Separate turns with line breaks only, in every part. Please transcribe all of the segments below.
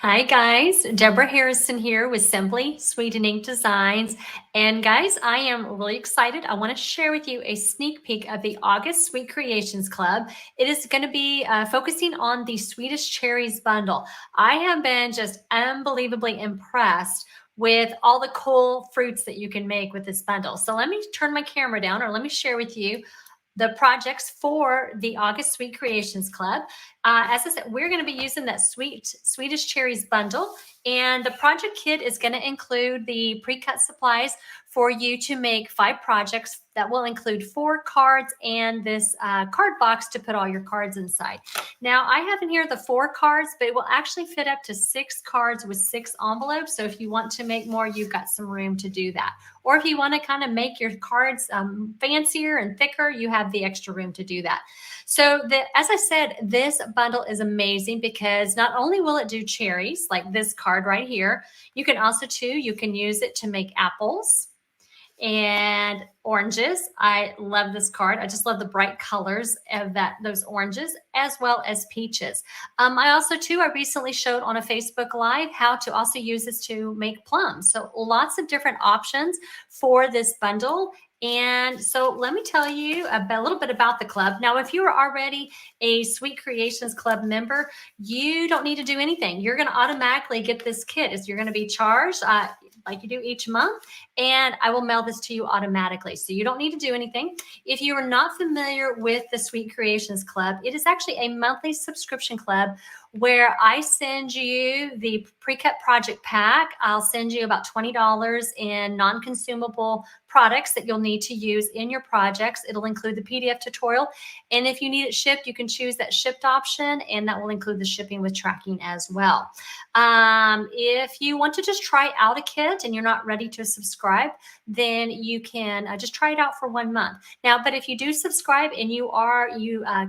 Hi guys, Deborah Harrison here with Simply Sweetening Designs. And guys, I am really excited. I want to share with you a sneak peek of the August Sweet Creations Club. It is going to be focusing on the Sweetest Cherries bundle. I have been just unbelievably impressed with all the cool fruits that you can make with this bundle. So let me turn my camera down, or let me share with you the projects for the August Sweet Creations Club. As I said, we're going to be using that Sweetest Cherries bundle, and the project kit is going to include the pre-cut supplies for you to make 5 projects. That will include 4 cards and this card box to put all your cards inside. Now, I have in here the 4 cards, but it will actually fit up to 6 cards with 6 envelopes. So if you want to make more, you've got some room to do that. Or if you want to kind of make your cards fancier and thicker, you have the extra room to do that. So as I said, this bundle is amazing because not only will it do cherries, like this card right here, you can also you can use it to make apples and oranges. I love this card. I just love the bright colors of those oranges, as well as peaches. I also I recently showed on a Facebook Live how to also use this to make plums. So lots of different options for this bundle. And so let me tell you a little bit about the club. Now, if you are already a Sweet Creations Club member, you don't need to do anything. You're going to automatically get this kit. You're going to be charged like you do each month, and I will mail this to you automatically. So you don't need to do anything. If you are not familiar with the Sweet Creations Club, it is actually a monthly subscription club where I send you the pre-cut project pack. I'll send you about $20 in non-consumable products that you'll need to use in your projects. It'll include the PDF tutorial. And if you need it shipped, you can choose that shipped option, and that will include the shipping with tracking as well. If you want to just try out a kit and you're not ready to subscribe, then you can just try it out for 1 month. Now, but if you do subscribe and you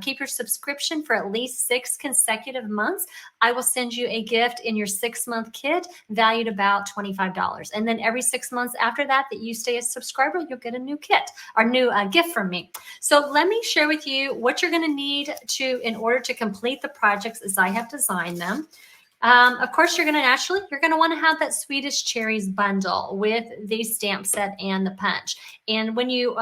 keep your subscription for at least 6 consecutive months, I will send you a gift in your 6-month kit valued about $25. And then every 6 months after that you stay a subscriber, you'll get a new kit or new gift from me. So let me share with you what you're going to need in order to complete the projects as I have designed them. Of course, you're going to want to have that Sweetest Cherries bundle with the stamp set and the punch. And when you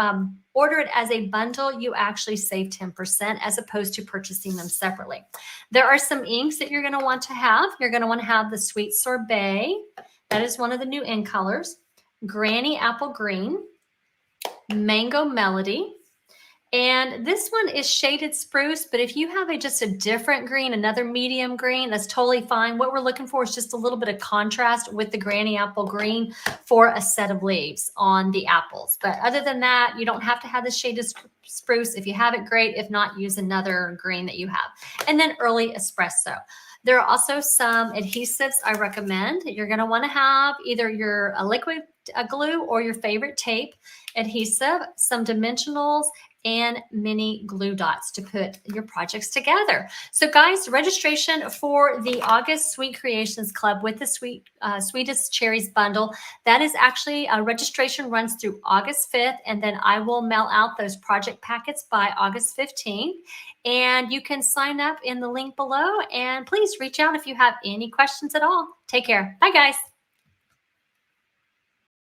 order it as a bundle, you actually save 10% as opposed to purchasing them separately. There are some inks that you're going to want to have. You're going to want to have the Sweet Sorbet. That is one of the new ink colors. Granny Apple Green. Mango Melody. And this one is shaded Spruce, but if you have just a different green, another medium green, that's totally fine. What we're looking for is just a little bit of contrast with the Granny Apple Green for a set of leaves on the apples. But other than that, you don't have to have the shaded Spruce. If you have it, great. If not, use another green that you have. And then Early Espresso. There are also some adhesives I recommend. You're going to want to have either your liquid glue or your favorite tape adhesive, some dimensionals, and mini glue dots to put your projects together. So guys, registration for the August Sweet Creations Club with the Sweetest Cherries bundle, that is actually, registration runs through August 5th, and then I will mail out those project packets by August 15th. And you can sign up in the link below, and please reach out if you have any questions at all. Take care. Bye, guys.